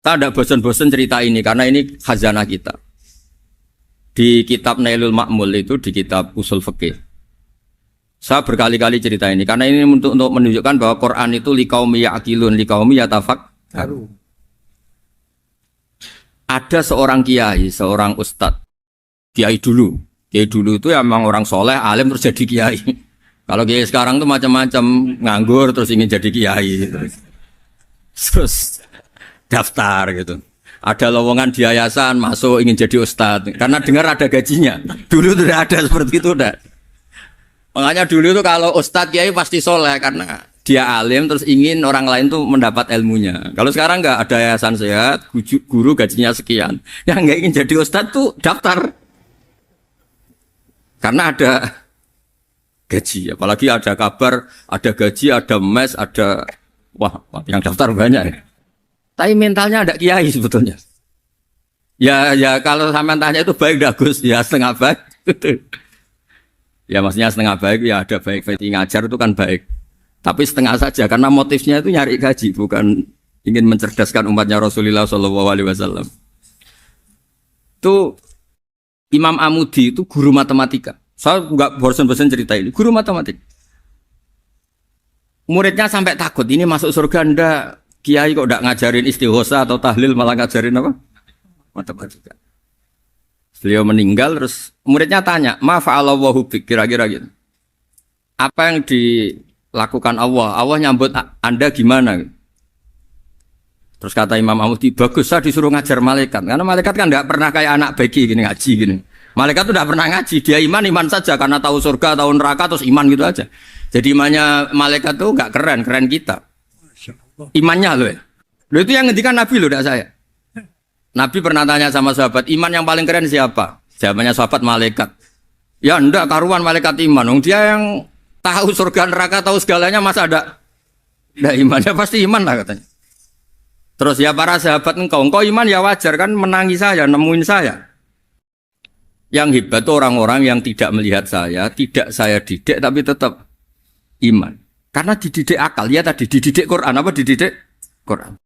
Tak ada bosan-bosan cerita ini karena ini khazanah kita. Di kitab Nailul Ma'mul itu di kitab Usul Fiqih. Saya berkali-kali cerita ini karena ini untuk menunjukkan bahwa Quran itu liqaumi ya'qilun, liqaumi yatafakkarun. Ada seorang kiai, seorang ustadz, kiai dulu. Kiai dulu itu emang orang soleh, alim terus jadi kiai. Kalau kiai sekarang tuh macam-macam, nganggur terus ingin jadi kiai. Terus daftar gitu. Ada lowongan di yayasan masuk ingin jadi ustadz karena dengar ada gajinya. Dulu tidak ada seperti itu udah. Makanya dulu itu kalau ustadz kiai pasti soleh karena dia alim terus ingin orang lain tuh mendapat ilmunya. Kalau sekarang nggak ada yayasan sehat, guru gajinya sekian. Yang nggak ingin jadi ustadz tuh daftar karena ada gaji. Apalagi ada kabar, ada gaji, ada mes, ada wah yang daftar banyak ya. Tapi mentalnya ada kiai sebetulnya. Ya kalau sampean tanya itu baik dah Gus, ya setengah baik. Ya maksudnya setengah baik ya ada baik ngajar itu kan baik. Tapi setengah saja karena motifnya itu nyari gaji bukan ingin mencerdaskan umatnya Rasulullah SAW. Itu Imam Amudi itu guru matematika. Saya nggak bosan-bosan cerita ini. Guru matematika. Muridnya sampai takut ini masuk surga ndak. Kiai kok ndak ngajarin istighosa atau tahlil malah ngajarin apa? Matematika. Beliau meninggal terus muridnya tanya, "Ma fa'alallahu bik?" Kira-kira gitu. Apa yang dilakukan Allah? Allah nyambut Anda gimana? Terus kata Imam Amudi, "Bagus saya disuruh ngajar malaikat." Karena malaikat kan enggak pernah kayak anak beki gini ngaji gini. Malaikat tuh enggak pernah ngaji, dia iman saja karena tahu surga, tahu neraka terus iman gitu aja. Jadi imannya malaikat tuh enggak keren kita. Imannya loh ya. Loh itu yang ngendikan Nabi loh, enggak saya. Nabi pernah tanya sama sahabat, iman yang paling keren siapa? Jawabannya sahabat malaikat. Ya enggak, karuan malaikat iman. Dia yang tahu surga neraka, tahu segalanya masa ada imannya pasti iman lah katanya. Terus ya para sahabat engkau iman ya wajar kan menangi saya, nemuin saya. Yang hebat itu orang-orang yang tidak melihat saya, tidak saya didik tapi tetap iman. Karena dididik akal, ya tadi dididik Quran, apa dididik Quran.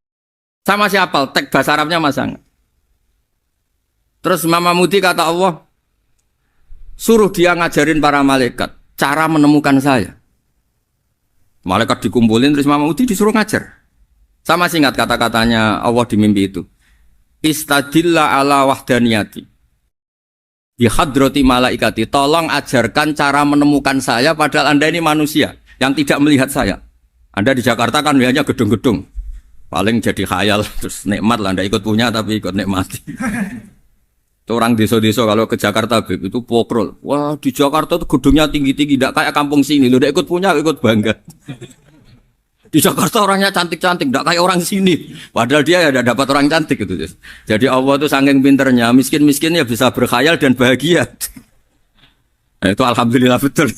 Sama siapa? Teks bahasa Arabnya masang. Terus Imam Amudi kata Allah, suruh dia ngajarin para malaikat cara menemukan saya. Malaikat dikumpulin terus Imam Amudi disuruh ngajar. Sama singkat kata-katanya Allah di mimpi itu. Istadilla ala wahdaniyati. Bihadrati malaikati. Tolong ajarkan cara menemukan saya padahal Anda ini manusia yang tidak melihat saya. Anda di Jakarta kan hanya gedung-gedung. Paling jadi khayal terus nikmat lah, Anda ikut punya tapi ikut nikmati. Itu orang desa-desa kalau ke Jakarta itu pokrol. Wah di Jakarta tuh gedungnya tinggi-tinggi, tidak kayak kampung sini. Lu udah ikut punya, ikut bangga. Di Jakarta orangnya cantik-cantik, tidak kayak orang sini. Padahal dia ya dapat orang cantik gitu. Jadi Allah tuh saking pinternya, miskin-miskin ya bisa berkhayal dan bahagia. Nah, itu alhamdulillah betul.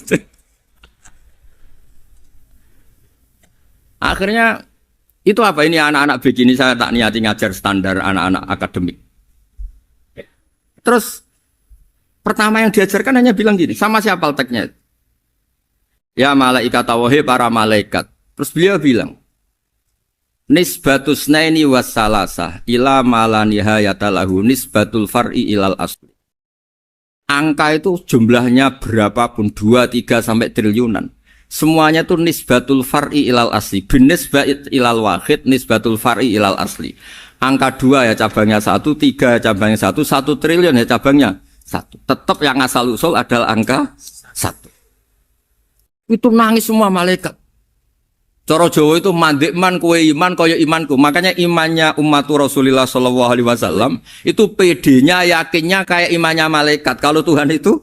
Akhirnya itu apa ini anak-anak begini saya tak niati ngajar standar anak-anak akademik. Terus pertama yang diajarkan hanya bilang gini, sama siapa teknya? Ya malaikat wahi para malaikat. Terus beliau bilang, nisbatus naini wassalasah ila malanihayata lahu nisbatul far'i ilal asli. Angka itu jumlahnya berapapun 2, 3 sampai triliunan. Semuanya itu nisbatul far'i ilal asli. Binisbat ilal wahid nisbatul far'i ilal asli. Angka 2 ya cabangnya 1, 3 ya cabangnya 1, 1 triliun ya cabangnya 1. Tetap yang asal usul adalah angka 1. Itu nangis semua malaikat. Cara Jawa itu mandekman kowe iman kaya imanku. Makanya imannya umat Rasulullah SAW itu PD-nya yakinnya kayak imannya malaikat. Kalau Tuhan itu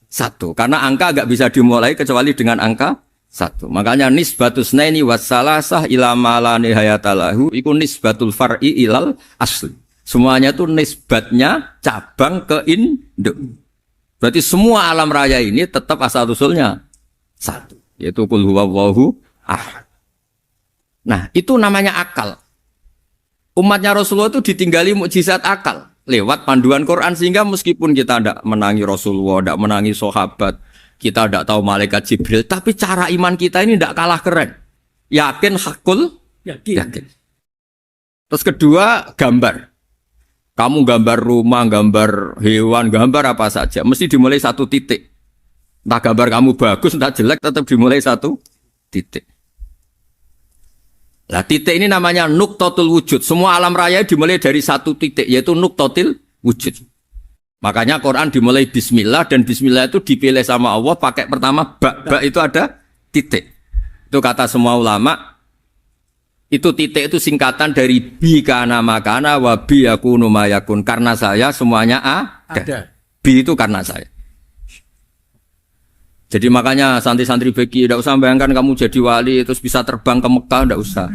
1. Karena angka enggak bisa dimulai kecuali dengan angka 1. Makanya nisbatus naini wassalasah ila malani hayatalahu iku nisbatul far'i ilal asli. Semuanya itu nisbatnya cabang ke induk. Berarti semua alam raya ini tetap asal usulnya 1, yaitu qul huwallahu ahad. Nah, itu namanya akal. Umatnya Rasulullah itu ditinggali mukjizat akal lewat panduan Quran sehingga meskipun kita tidak menangi Rasulullah, tidak menangi sahabat, kita tidak tahu malaikat Jibril, tapi cara iman kita ini tidak kalah keren. Yakin hakul yakin. Terus kedua, gambar. Kamu gambar rumah, gambar hewan, gambar apa saja, mesti dimulai satu titik. Entah gambar kamu bagus, entah jelek, tetap dimulai satu titik. Nah, titik ini namanya nuqtatul wujud. Semua alam raya dimulai dari satu titik, yaitu nuqtatil wujud. Makanya Quran dimulai bismillah, dan bismillah itu dipilih sama Allah pakai pertama ba itu ada titik. Itu kata semua ulama. Itu titik itu singkatan dari bi kana makana wa bi yakunu mayakun. Karena saya semuanya ada. Bi itu karena saya. Jadi makanya santri-santri beki tidak usah bayangkan kamu jadi wali terus bisa terbang ke Mekah, tidak usah.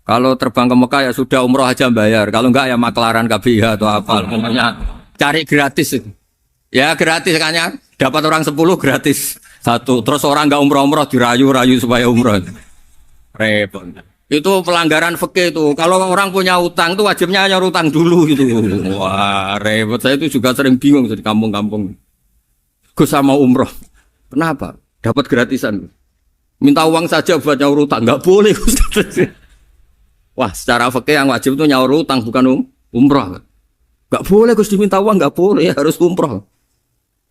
Kalau terbang ke Mekah ya sudah umroh aja bayar. Kalau enggak ya maklaran KBH atau apa. Pokoknya cari gratis. Ya gratis kan, dapat orang 10 gratis satu. Terus orang enggak umroh-umroh dirayu-rayu supaya umroh. Repot. Itu pelanggaran fikih itu. Kalau orang punya utang itu wajibnya nyaur utang dulu gitu. Wah repot. Saya itu juga sering bingung di kampung-kampung. Gus sama umroh. Kenapa? Dapat gratisan. Minta uang saja buat nyaur utang. Enggak boleh. Wah, secara fikih yang wajib itu nyaur utang bukan umroh. Enggak boleh Gus diminta uang, enggak boleh, harus umroh.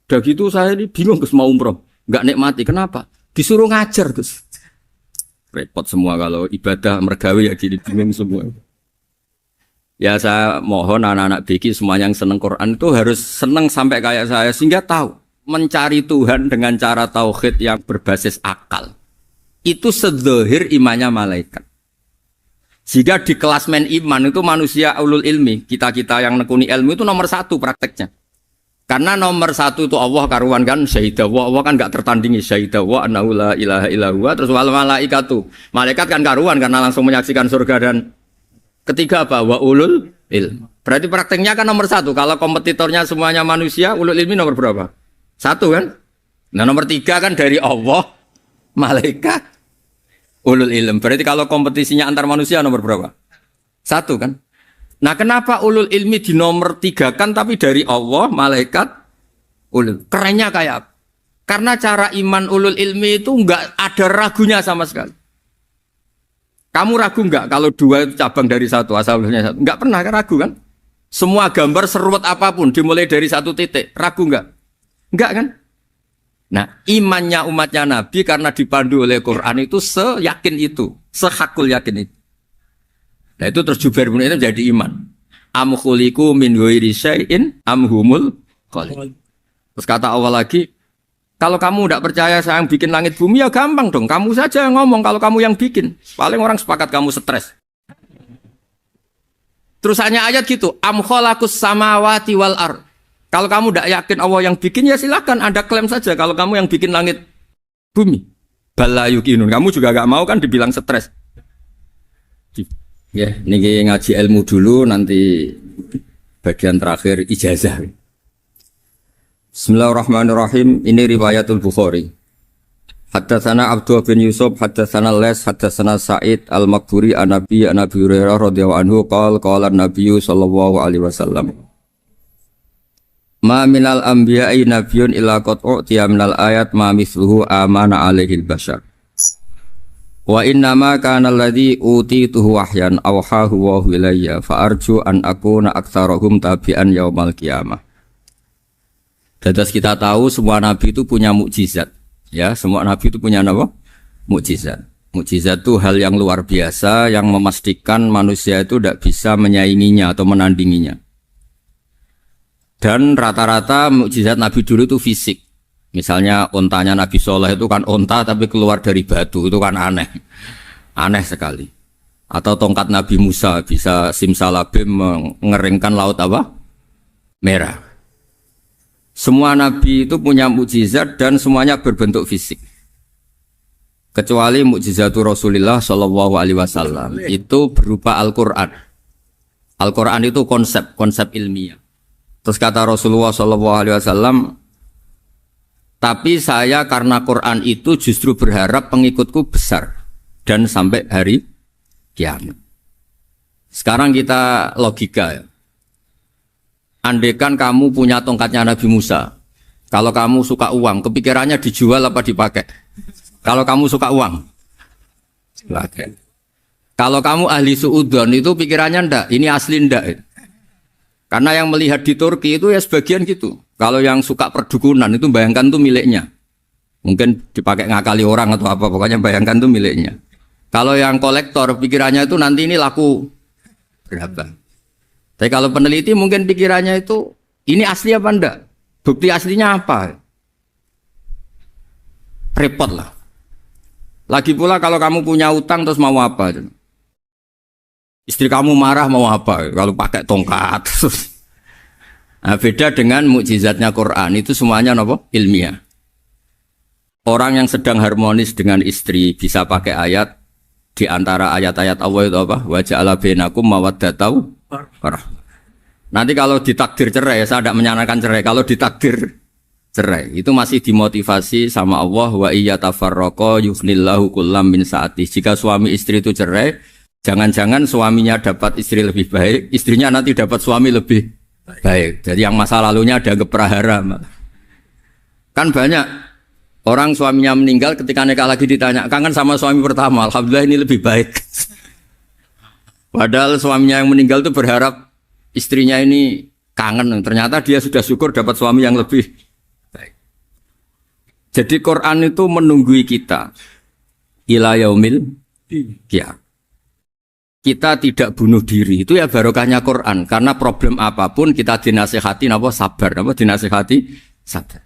Udah gitu saya ini bingung Gus mau umroh. Enggak nikmati. Kenapa? Disuruh ngajar Gus. Repot semua kalau ibadah mergawe ya gini bingung semua. Ya saya mohon anak-anak BK semua yang seneng Quran itu harus seneng sampai kayak saya sehingga tahu mencari Tuhan dengan cara tauhid yang berbasis akal itu sedzahir imannya malaikat. Jika di klasmen iman itu manusia ulul ilmi, kita-kita yang nekuni ilmu itu nomor 1 prakteknya. Karena nomor 1 itu Allah karuan kan syahidah wa, Allah kan gak tertandingi syahidah wa annahu la ilaha illallah. Terus wal malaikatu, malaikat kan karuan karena langsung menyaksikan surga. Dan ketiga apa? Wa ulul ilmi. Berarti prakteknya kan nomor 1. Kalau kompetitornya semuanya manusia, ulul ilmi nomor berapa? 1 kan? Nah nomor 3 kan dari Allah, malaikat, ulul ilm. Berarti kalau kompetisinya antar manusia nomor berapa? 1 kan? Nah kenapa ulul ilmi di nomor 3 kan tapi dari Allah, malaikat, ulul. Kerennya kayak apa? Karena cara iman ulul ilmi itu enggak ada ragunya sama sekali. Kamu ragu enggak kalau 2 itu cabang dari 1, asalnya 1? Enggak pernah ragu kan? Semua gambar seruat apapun dimulai dari 1 titik, ragu enggak? Enggak kan? Nah, imannya umatnya Nabi karena dipandu oleh Quran itu seyakin itu, sehakul yakin itu. Nah, itu terus Jubair bin Mut'im jadi iman. Am khuliqu min ghairi syai'in am humul khaliq. Terus kata Allah lagi, kalau kamu tidak percaya saya yang bikin langit bumi ya gampang dong, kamu saja yang ngomong kalau kamu yang bikin. Paling orang sepakat kamu stres. Terus hanya ayat gitu, am khalaqus samawati wal ardh. Kalau kamu tidak yakin Allah yang bikin, ya silakan Anda klaim saja kalau kamu yang bikin langit bumi. Bala yuqinun. Kamu juga gak mau kan dibilang stres. Ya, ini ngaji ilmu dulu, nanti bagian terakhir ijazah. Bismillahirrahmanirrahim. Ini riwayatul Bukhari. Haddatsana Abdullah bin Yusuf, haddatsana Les, haddatsana Sa'id al-Maqburi an Nabi Hurairah radhiyallahu anhu qala an-nabiy sallallahu alaihi wasallam. Ma minal anbiya'i nabiyyun illa qad u'tiya minal ayat ma mithluhu amana alaihi al-bashar. Wa inna ma kana alladhi utituhu wahyan awhahu wa ilayya fa arju an akuna aktsarahum tabi'an yaumal qiyamah. Dados kita tahu semua nabi itu punya mukjizat. Ya, semua nabi itu punya apa? Mukjizat. Mukjizat itu hal yang luar biasa yang memastikan manusia itu tidak bisa menyainginya atau menandinginya. Dan rata-rata mukjizat Nabi dulu itu fisik. Misalnya ontanya Nabi Soleh itu kan onta tapi keluar dari batu, itu kan aneh. Aneh sekali. Atau tongkat Nabi Musa bisa simsalabim mengeringkan laut apa? Merah. Semua Nabi itu punya mukjizat dan semuanya berbentuk fisik. Kecuali mukjizatul Rasulullah Shallallahu Alaihi Wasallam itu berupa Al-Quran. Al-Quran itu konsep ilmiah. Terus kata Rasulullah SAW, tapi saya karena Quran itu justru berharap pengikutku besar dan sampai hari kiamat. Sekarang kita logika ya. Andaikan kamu punya tongkatnya Nabi Musa, kalau kamu suka uang, kepikirannya dijual apa dipakai? Kalau kamu suka uang, dipakai. Kalau kamu ahli suudzon itu pikirannya ndak, ini asli ndak. Karena yang melihat di Turki itu ya sebagian gitu. Kalau yang suka perdukunan itu bayangkan tuh miliknya. Mungkin dipakai ngakali orang atau apa, pokoknya bayangkan tuh miliknya. Kalau yang kolektor pikirannya itu nanti ini laku berapa. Tapi kalau peneliti mungkin pikirannya itu ini asli apa ndak? Bukti aslinya apa? Repot lah. Lagi pula kalau kamu punya utang terus mau apa? Istri kamu marah mau apa? Kalau pakai tongkat. Nah, beda dengan mukjizatnya Quran itu semuanya apa? Ilmiah. Orang yang sedang harmonis dengan istri bisa pakai ayat di antara ayat-ayat Allah itu apa? Wa ja'ala bainakum mawaddatau warahmah. Nanti kalau ditakdir cerai, saya tidak menyarankan cerai. Kalau ditakdir cerai, itu masih dimotivasi sama Allah wa iyyatafarraqa yughnillahu kullam min sa'ati. Jika suami istri itu cerai, jangan-jangan suaminya dapat istri lebih baik, istrinya nanti dapat suami lebih baik. Jadi yang masa lalunya ada keprahara. Kan banyak orang suaminya meninggal ketika nikah lagi ditanya, kangen sama suami pertama, alhamdulillah ini lebih baik. Padahal suaminya yang meninggal itu berharap istrinya ini kangen, ternyata dia sudah syukur dapat suami yang lebih baik. Jadi Quran itu menunggui kita ila yaumil qiyamah. Kita tidak bunuh diri, itu ya barokahnya Quran. Karena problem apapun kita dinasihati apa sabar, apa dinasihati sabar.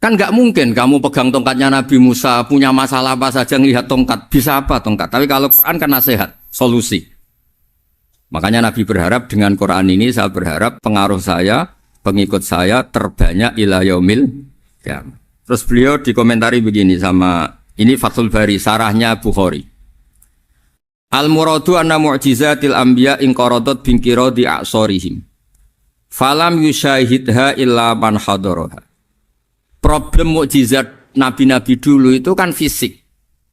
Kan nggak mungkin kamu pegang tongkatnya Nabi Musa, punya masalah apa saja ngelihat tongkat, bisa apa tongkat. Tapi kalau Quran kan nasihat, solusi. Makanya Nabi berharap dengan Quran ini, saya berharap pengaruh saya, pengikut saya terbanyak ila yaumil qiyamah. Terus beliau dikomentari begini sama, ini Fathul Bari, sarahnya Bukhari. Al-muradu anna mu'jizatil anbiya inqaradat binqiradi a'sorihim. Falam yusyahidha illa man hadaraha. Problem mukjizat nabi-nabi dulu itu kan fisik.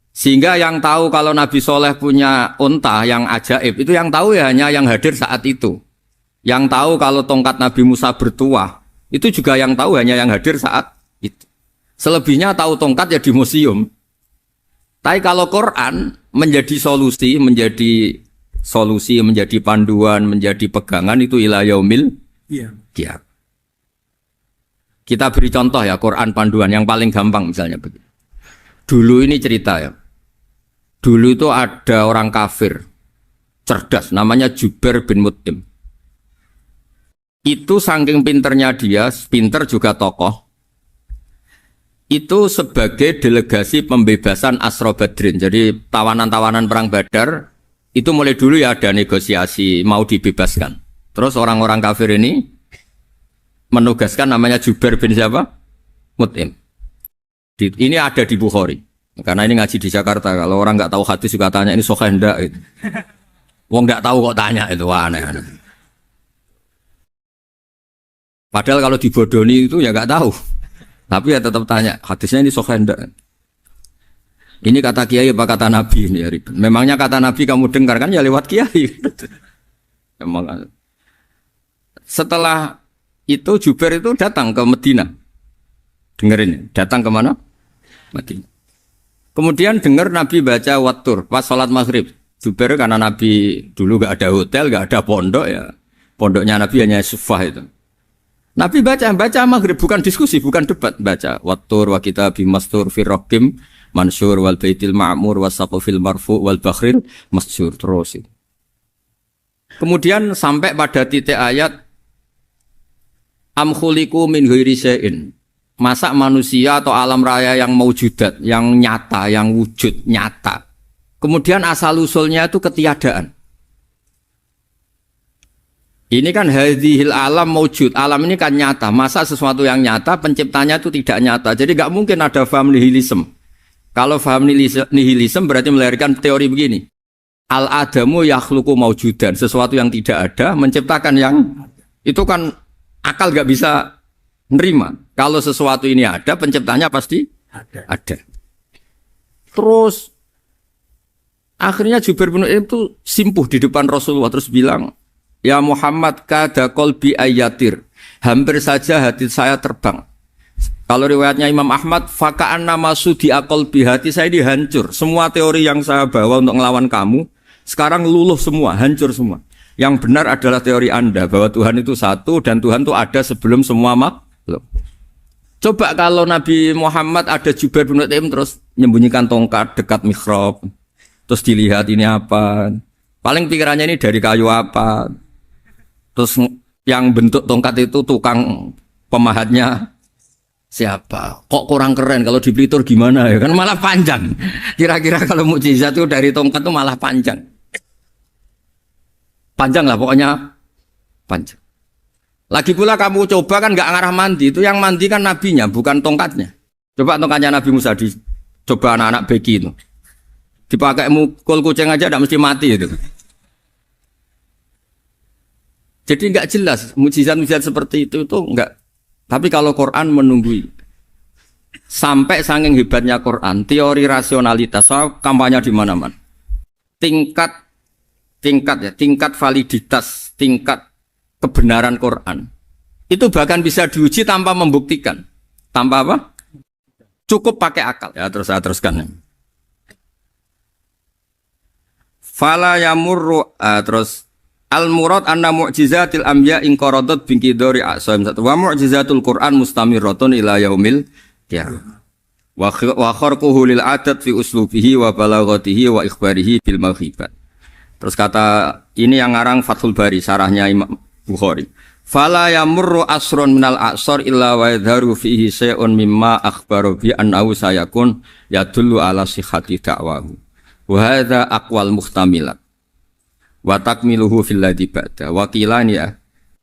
Sehingga yang tahu kalau Nabi Soleh punya unta yang ajaib, itu yang tahu ya hanya yang hadir saat itu. Yang tahu kalau tongkat Nabi Musa bertuah, itu juga yang tahu hanya yang hadir saat itu. Selebihnya tahu tongkat ya di museum. Tapi kalau Quran menjadi solusi, menjadi panduan, menjadi pegangan itu ila yaumil qiyamah. Kita beri contoh ya Quran panduan yang paling gampang misalnya begini. Dulu ini cerita ya. Dulu itu ada orang kafir cerdas namanya Jubair bin Mut'im. Itu saking pinternya dia, pinter juga tokoh. Itu sebagai delegasi pembebasan Asra Badrin. Jadi tawanan-tawanan perang Badar itu mulai dulu ya ada negosiasi mau dibebaskan. Terus orang-orang kafir ini menugaskan namanya Jubair bin siapa? Mut'im. Ini ada di Bukhari. Karena ini ngaji di Jakarta. Kalau orang nggak tahu hadis juga tanya ini sahih ndak itu. Wong nggak tahu kok tanya itu aneh. Padahal kalau dibodoni itu ya nggak tahu. Tapi ya tetap tanya, hadisnya ini sahih ndak? Ini kata kiai apa kata nabi ini ya ribet. Memangnya kata nabi kamu dengar kan ya lewat kiai. Memang. Setelah itu Jubair itu datang ke Medina. Dengerin, datang ke mana? Medina. Kemudian dengar Nabi baca Wattur pas sholat maghrib. Jubair karena Nabi dulu gak ada hotel, gak ada pondok ya. Pondoknya Nabi hanya sufah itu. Nabi baca maghrib, bukan diskusi, bukan debat, baca Wattur wa kitabim mastur firrokim mansur wal baitil ma'mur wasaqufil marfu wal bakhril masjur terus. Kemudian sampai pada titik ayat am khuliqu min ghairi syai'in. Masa manusia atau alam raya yang maujudat, yang nyata, yang wujud nyata. Kemudian asal usulnya itu ketiadaan. Ini kan hadhil alam maujud, alam ini kan nyata. Masa sesuatu yang nyata penciptanya itu tidak nyata. Jadi nggak mungkin ada faham nihilisme. Kalau faham nihilisme berarti melahirkan teori begini. Al-adamu yakhluqu maujudan, sesuatu yang tidak ada menciptakan yang itu kan akal nggak bisa nerima. Kalau sesuatu ini ada, penciptanya pasti ada. Terus akhirnya Jubair bin Mut'im itu simpuh di depan Rasulullah terus bilang, ya Muhammad kada qalbi ayatir, hampir saja hati saya terbang. Kalau riwayatnya Imam Ahmad, faka'an nama sudi akol bihati, saya ini hancur. Semua teori yang saya bawa untuk ngelawan kamu, sekarang luluh semua, hancur semua. Yang benar adalah teori Anda, bahwa Tuhan itu satu, dan Tuhan itu ada sebelum semua makhluk. Coba kalau Nabi Muhammad ada Jubair bin Mut'im terus menyembunyikan tongkat dekat mihrab, terus dilihat ini apa, paling pikirannya ini dari kayu apa, terus yang bentuk tongkat itu tukang pemahatnya siapa? Kok kurang keren, kalau di Blitur gimana ya? Kan malah panjang. Kira-kira kalau mukjizat itu dari tongkat itu malah panjang. Panjang lah pokoknya, panjang. Lagi pula kamu coba kan nggak ngarah mandi, itu yang mandi kan nabinya, bukan tongkatnya. Coba tongkatnya Nabi Musa coba anak-anak beki itu. Dipakai mukul kucing aja tidak mesti mati itu. Jadi nggak jelas mukjizat-mukjizat seperti itu nggak. Tapi kalau Quran menunggui sampai saking hebatnya Quran, teori rasionalitas, soal kampanye di mana-mana. Tingkat validitas, tingkat kebenaran Quran itu bahkan bisa diuji tanpa membuktikan, tanpa apa? Cukup pakai akal. Ya terus saya teruskan. Fala yamurru terus al-murad anna mu'jizatil anbiya in qaradat binqidari a'sam wa mu'jizatul Qur'an mustamirratun ila yaumil qiyamah. Wa kharquhu lil adat fi uslubihi wa balaghatihi wa ikhbarihi bil maghibat. Terus kata ini yang ngarang Fathul Bari, sarahnya Imam Bukhari. Fala yamurru asrun minal a'sar illa wa yadharu fihi syai'un mimma akhbaru bi annahu sayakun yadullu ala sihhati da'wahu. Wa hadza aqwal muhtamilat. Wa takmiluhu fil ladzi ba'da. Wa qilani ya.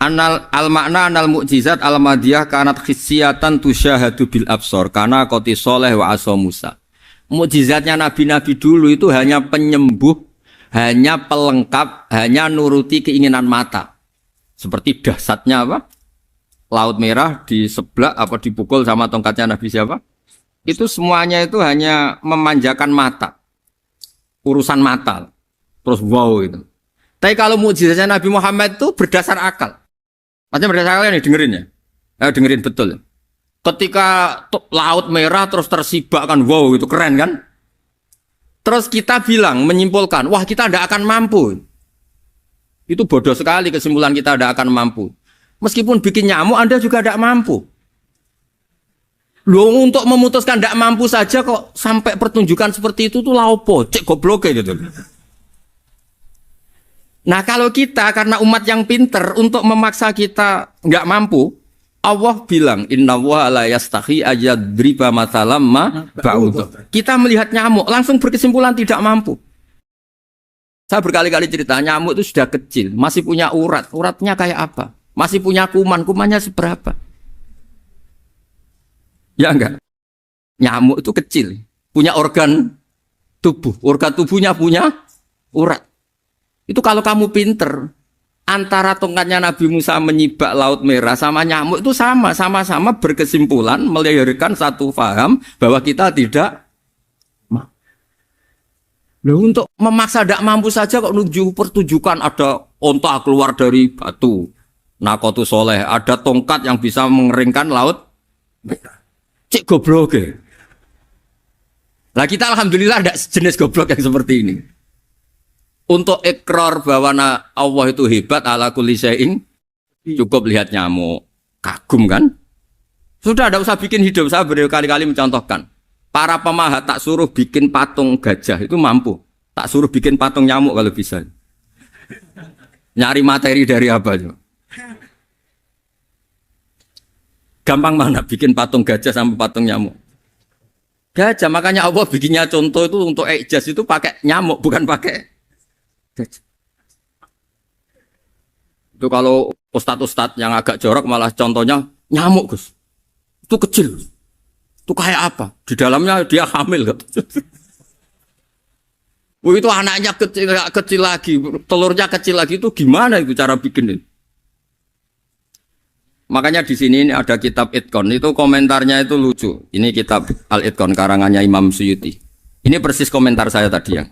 Anal al-makna anal mu'jizat al-madiyah kanat khissiyatan tusyahadu bil absar kana qati sholeh wa asa Musa. Mukjizatnya nabi-nabi dulu itu hanya penyembuh, hanya pelengkap, hanya nuruti keinginan mata. Seperti dahsyatnya apa? Laut Merah di sebelah apa dipukul sama tongkatnya Nabi siapa? Itu semuanya itu hanya memanjakan mata. Urusan mata. Terus wow itu. Tapi kalau mukjizatnya Nabi Muhammad itu berdasar akal. Maksudnya berdasar akal nih dengerin ya. Dengerin betul. Ketika Laut Merah terus tersibak kan wow itu keren kan? Terus kita bilang menyimpulkan, wah kita tidak akan mampu. Itu bodoh sekali kesimpulan kita tidak akan mampu. Meskipun bikin nyamuk Anda juga tidak mampu. Loh untuk memutuskan tidak mampu saja kok sampai pertunjukan seperti itu tuh laopo, cek goblok gitu. Nah kalau kita karena umat yang pinter untuk memaksa kita nggak mampu, Allah bilang Inna wa la yastahi ayadriba mathalam ma ba'ud. Kita melihat nyamuk langsung berkesimpulan tidak mampu. Saya berkali-kali cerita, nyamuk itu sudah kecil, masih punya urat. Uratnya kayak apa? Masih punya kuman, kumannya seberapa? Ya enggak? Nyamuk itu kecil, punya organ tubuh. Organ tubuhnya punya urat. Itu kalau kamu pinter, antara tongkatnya Nabi Musa menyibak Laut Merah sama nyamuk itu sama-sama berkesimpulan, melahirkan satu faham bahwa kita tidak. Loh, untuk memaksa tidak mampu saja kok nuju pertunjukan ada onta keluar dari batu Nakotu Soleh, ada tongkat yang bisa mengeringkan laut. Cik goblok ya. Nah kita alhamdulillah ada jenis goblok yang seperti ini. Untuk ikrar bahwa Allah itu hebat ala kulli syai'in, cukup lihat nyamuk, kagum kan? Sudah ada usah bikin hidup. Saya berkali-kali mencontohkan. Para pemahat tak suruh bikin patung gajah itu mampu. Tak suruh bikin patung nyamuk kalau bisa. Nyari materi dari apa? Gampang mana bikin patung gajah sama patung nyamuk? Gajah, makanya Allah bikinnya contoh itu untuk ijaz itu pakai nyamuk, bukan pakai gajah. Itu kalau ustadz-ustadz yang agak jorok malah contohnya nyamuk, Gus. Itu kecil. Itu kayak apa? Di dalamnya dia hamil. Itu anaknya kecil lagi, telurnya kecil lagi, itu gimana itu cara bikin ini? Makanya di sini ini ada kitab Itqan, itu komentarnya itu lucu. Ini kitab Al-Itqan karangannya Imam Suyuti. Ini persis komentar saya tadi yang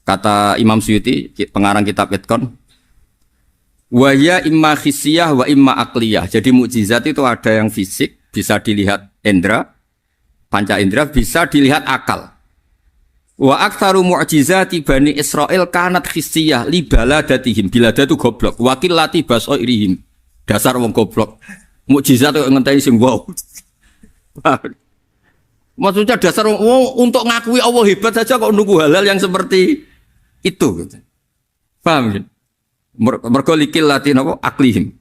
kata Imam Suyuti, pengarang kitab Itqan. Wa ya imma khissiyah wa imma aqliyah. Jadi mukjizat itu ada yang fisik, bisa dilihat indra, panca indra bisa dilihat akal. Wa aktsaru mu'jizati Bani Israil kanat khissiyah li baladatihim. Bilada itu goblok. Wakilati basairihim. Dasar wong goblok. Mukjizat kok ngenteni sing wow. Maksudnya dasar untuk ngakui Allah hebat saja kok nunggu hal-hal yang seperti itu. Paham ya? Mergo likil latin apa aklihim.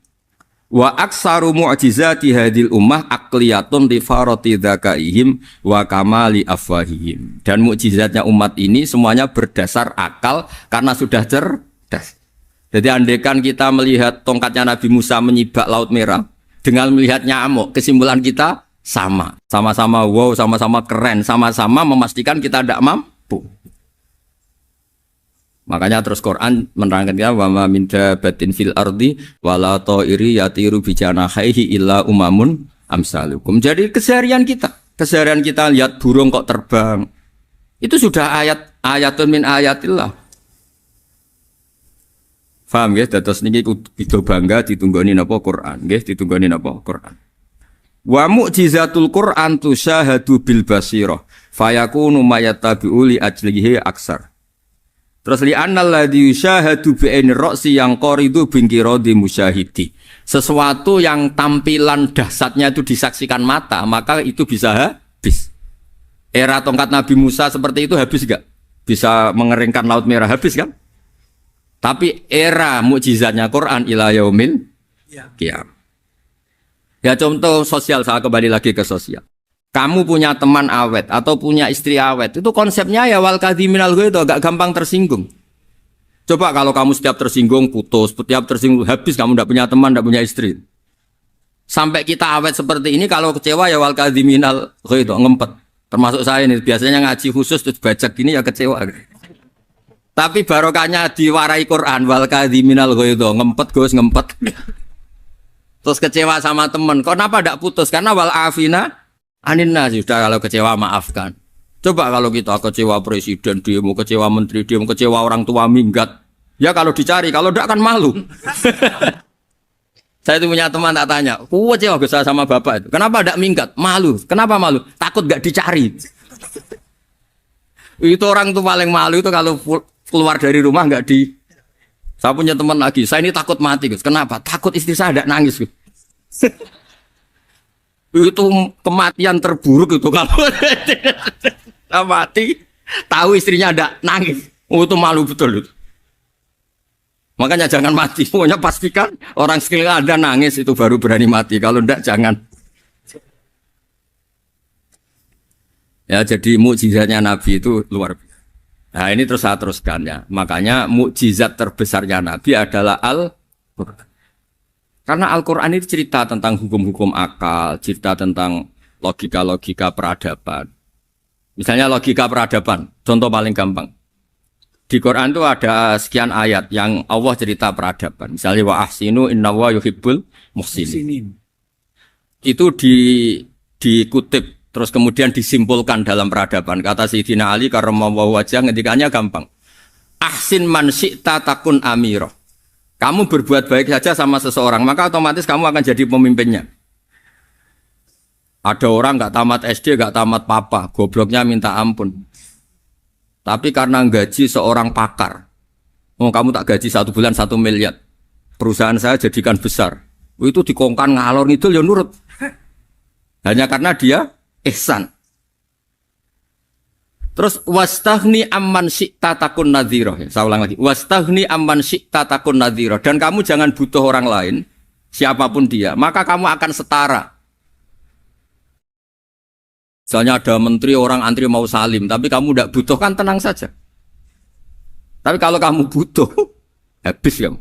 Wa aksaru mu'jizati hadil ummah akliyatun li farati dzakaihim wa kamali afwahihim. Dan mukjizatnya umat ini semuanya berdasar akal karena sudah cerdas. Jadi andaikan kita melihat tongkatnya Nabi Musa menyibak Laut Merah dengan melihat nyamuk, kesimpulan kita sama. Sama-sama wow, sama-sama keren, sama-sama memastikan kita tidak mampu. Makanya terus Quran menerangkan kita wa ma min dabatin fil ardi wala ta'iri yatiru bi janahihi illa umamun amsalukum. Jadi keseharian kita lihat burung kok terbang. Itu sudah ayatun min ayatillah. Paham nggih? Dados niki kudu bangga ditunggoni napa Quran, nggih ditunggoni napa Quran. Wa mu'jizatul Quran tusyahadu bil basirah fayakunu mayatabi'u li ajlihi aksar. Terus li annal ladzi yusyahadu bi aini ra'si yang qaridu bingkiradi musyahidi. Sesuatu yang tampilan dahsyatnya itu disaksikan mata, maka itu bisa habis. Era tongkat Nabi Musa seperti itu habis enggak? Bisa mengeringkan Laut Merah habis kan? Tapi era mukjizatnya Quran ila yaumil qiyamah. Ya contoh sosial, saya kembali lagi ke sosial. Kamu punya teman awet atau punya istri awet, itu konsepnya ya wal kadhiminal ghaidh, agak gampang tersinggung. Coba kalau kamu setiap tersinggung putus, setiap tersinggung habis, kamu tidak punya teman, tidak punya istri. Sampai kita awet seperti ini, kalau kecewa ya wal kadhiminal ghaidh, ngempet. Termasuk saya ini, biasanya ngaji khusus terus baca gini ya kecewa. Tapi barokahnya diwarai Quran wal kadhiminal ghaidh, ngempet Gus, ngempet. Terus kecewa sama teman, kenapa tidak putus? Karena wal afina aninna, sudah kalau kecewa maafkan. Coba kalau kita kecewa presiden demo, kecewa menteri demo, kecewa orang tua minggat. Ya kalau dicari, kalau tidak kan malu. Saya itu punya teman tak tanya, kecewa Gus sama bapak itu. Kenapa tidak minggat? Malu. Kenapa malu? Takut gak dicari. Itu orang tuh paling malu itu kalau keluar dari rumah nggak di. Saya punya teman lagi, saya ini takut mati Gus. Kenapa? Takut istri saya tidak nangis Gus. Itu kematian terburuk itu kalau mati, tahu istrinya tidak nangis. Itu malu betul itu. Makanya jangan mati. Pokoknya pastikan orang sekeliling Anda nangis itu baru berani mati. Kalau tidak jangan. Ya jadi mukjizatnya Nabi itu luar biasa. Nah ini terus saya teruskan ya. Makanya mukjizat terbesarnya Nabi adalah Al-Quran. Karena Al-Quran itu cerita tentang hukum-hukum akal, cerita tentang logika-logika peradaban. Misalnya logika peradaban, contoh paling gampang. Di Quran itu ada sekian ayat yang Allah cerita peradaban. Misalnya wa ahsinu innallaha yuhibbul muhsinin. Itu dikutip. Terus kemudian disimpulkan dalam peradaban. Kata Sayyidina Ali karramallahu wajhah ngendikannya gampang. Ahsin man syi'ta takun amirah. Kamu berbuat baik saja sama seseorang, maka otomatis kamu akan jadi pemimpinnya. Ada orang nggak tamat SD, nggak tamat papa, gobloknya minta ampun. Tapi karena gaji seorang pakar, kamu tak gaji 1 bulan 1 miliar, perusahaan saya jadikan besar. Itu dikongkan ngalor ngidul ya nurut. Hanya karena dia ihsan. Terus wastaghni amman syi'ta takun nadhira. Saya ulang lagi. Wastaghni amman syi'ta takun nadhira. Dan kamu jangan butuh orang lain, siapapun dia, maka kamu akan setara. Misalnya ada menteri orang antri mau salim, tapi kamu tidak butuh, kan tenang saja. Tapi kalau kamu butuh, habis kamu.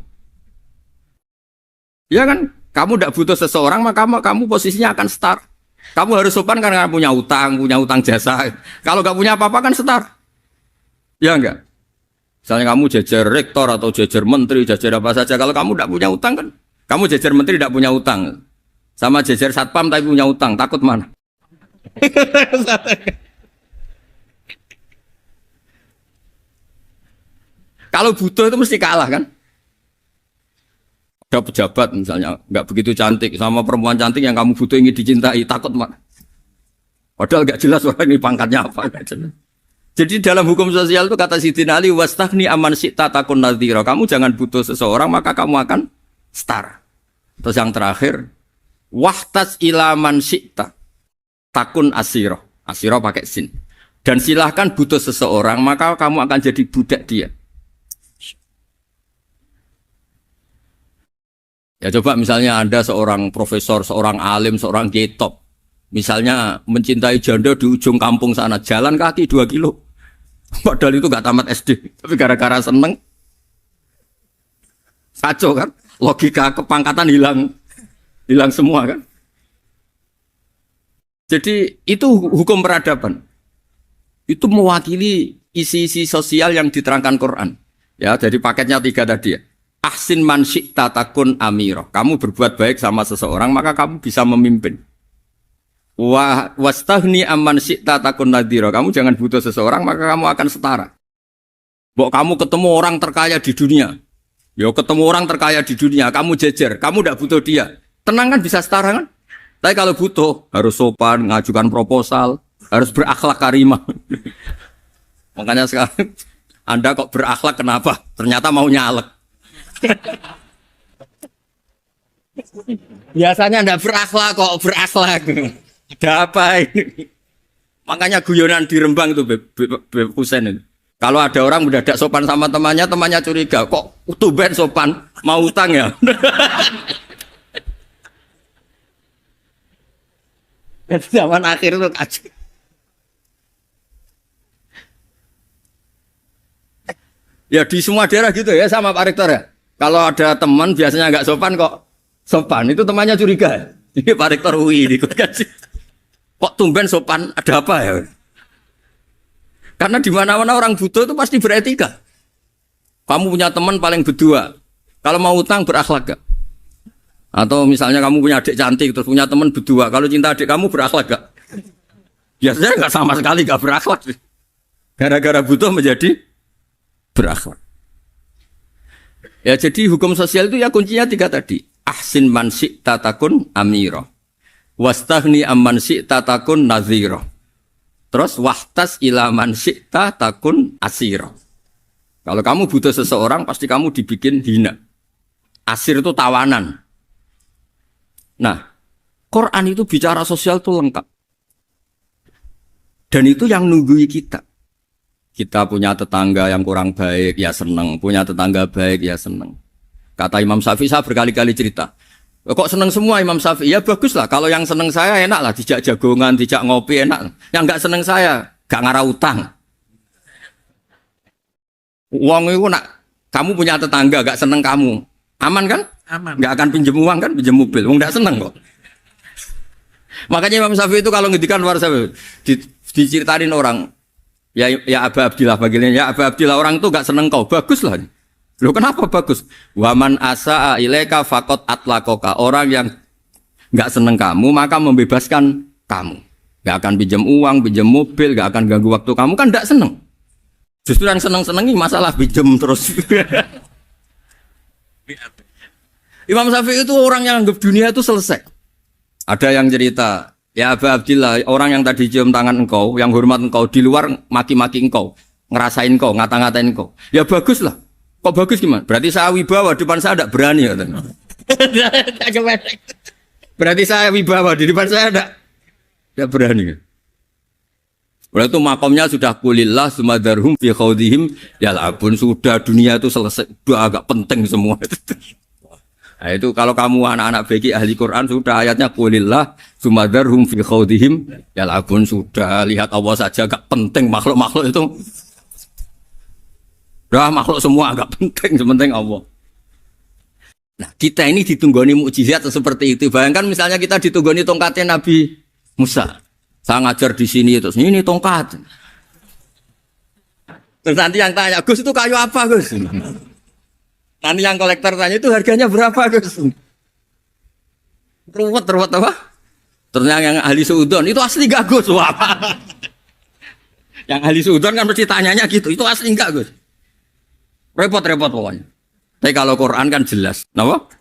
Ya kan? Kamu tidak butuh seseorang, maka kamu posisinya akan setara. Kamu harus sopan karena punya utang jasa. Kalau nggak punya apa-apa kan setar. Ya enggak? Misalnya kamu jajar rektor atau jajar menteri, jajar apa saja. Kalau kamu tidak punya utang kan, kamu jajar menteri tidak punya utang. Sama jajar satpam tapi punya utang, takut mana? Kalau butuh itu mesti kalah kan? Ada pejabat misalnya nggak begitu cantik sama perempuan cantik yang kamu butuh ingin dicintai, takut mak. Padahal gak jelas orang ini pangkatnya apa. Gak jelas. Jadi dalam hukum sosial itu kata Sidin Ali, wastaghni aman syi'ta takun nadhira. Kamu jangan butuh seseorang maka kamu akan setara. Terus yang terakhir, wahtas ilaman syi'ta takun asiro. Asiro pakai sin. Dan silahkan butuh seseorang maka kamu akan jadi budak dia. Ya coba misalnya Anda seorang profesor, seorang alim, seorang getop. Misalnya mencintai janda di ujung kampung sana, jalan kaki 2 kilo. Padahal itu gak tamat SD. Tapi gara-gara seneng, kacau kan? Logika kepangkatan hilang semua kan? Jadi itu hukum peradaban. Itu mewakili isi-isi sosial yang diterangkan Quran. Ya, jadi paketnya 3 tadi ya. Ahsin man syi'ta takun amiro. Kamu berbuat baik sama seseorang maka kamu bisa memimpin. Wastaghni amman syi'ta takun nadhira. Kamu jangan butuh seseorang maka kamu akan setara. Mbok kamu ketemu orang terkaya di dunia. Ya ketemu orang terkaya di dunia, kamu jejer, kamu tidak butuh dia. Tenang kan bisa setara kan? Tapi kalau butuh harus sopan, ngajukan proposal, harus berakhlak karimah. Makanya sekarang Anda kok berakhlak kenapa? Ternyata mau nyalek. Biasanya Anda berakhlak kok berakhlak. Ada apa ini? Makanya guyonan di Rembang itu Beb Husain itu. Kalau ada orang mendadak sopan sama temannya, temannya curiga, kok tumben sopan, mau utang ya? Zaman akhir itu kacau. Ya di semua daerah gitu ya sama Pak Rektor ya. Kalau ada teman biasanya nggak sopan kok sopan, itu temannya curiga. Ini Pak Rektor UI ini kok tumben sopan, ada apa ya? Karena di mana-mana orang butuh itu pasti beretika. Kamu punya teman paling berdua, kalau mau utang berakhlak gak? Atau misalnya kamu punya adik cantik terus punya teman berdua, kalau cinta adik kamu berakhlak gak? Biasanya nggak sama sekali nggak berakhlak. Gara-gara butuh menjadi berakhlak. Ya jadi hukum sosial itu ya kuncinya 3 tadi. Ahsin man syi'ta takun amira. Wastaghni amman syi'ta takun nadhira. Terus wahtas ila man syi'ta takun asira. Kalau kamu butuh seseorang pasti kamu dibikin hina. Asir itu tawanan. Nah, Quran itu bicara sosial itu lengkap. Dan itu yang nunggui kita. Kita punya tetangga yang kurang baik, ya seneng. Punya tetangga baik, ya seneng. Kata Imam Syafi'i, saya berkali-kali cerita. Kok seneng semua Imam Syafi'i? Ya bagus lah. Kalau yang seneng saya enak lah. Dijak jagongan, dijak ngopi enak. Yang nggak seneng saya, gak ngarah utang. Uang itu nak, kamu punya tetangga gak seneng kamu. Aman kan? Aman. Gak akan pinjem uang kan, pinjem mobil. Uang gak seneng kok. Makanya Imam Syafi'i itu kalau ngedikan luar Syafi'i, diceritain orang. Ya Aba Abdillah bagiannya. Ya Aba Abdillah orang itu gak seneng kau. Bagus lah. Loh kenapa bagus? Waman asa'a ilaika faqad atlaqaka. Orang yang enggak seneng kamu maka membebaskan kamu. Enggak akan pinjam uang, pinjam mobil, enggak akan ganggu waktu kamu kan enggak seneng. Justru yang seneng-senengi masalah pinjam terus. Imam Syafi'i itu orang yang anggap dunia itu selesai. Ada yang cerita, ya Aba Abdillah, orang yang tadi cium tangan engkau, yang hormat engkau di luar maki-maki engkau, ngerasain engkau, ngata-ngatain engkau. Ya bagus lah. Kok bagus gimana? Berarti saya wibawa, depan saya tidak berani. Berarti saya wibawa, di depan saya tidak berani. Berarti itu makomnya sudah kulillah, sumadarhum fi khawdihim, yal'abun, sudah dunia itu selesai, sudah agak penting semua. Nah itu kalau kamu anak-anak bagi ahli Quran, sudah ayatnya kulillah, sumadarhum fi khawdihim, yal'abun, sudah lihat Allah saja agak penting, makhluk-makhluk itu. Dah makhluk semua agak penting, sepenting Allah. Nah kita ini ditunggoni mukjizat seperti itu. Bayangkan misalnya kita ditunggoni tongkatnya Nabi Musa. Saya ngajar di sini terus ini tongkat. Terus nanti yang tanya, Gus itu kayu apa Gus? Nanti yang kolektor tanya itu harganya berapa Gus? Ruwet apa? Terus yang ahli suudon itu asli gak Gus? Wah. Yang ahli suudon kan mesti tanyanya gitu, itu asli enggak Gus? Repot-repot pokoknya. Tapi kalau Quran kan jelas. Kenapa?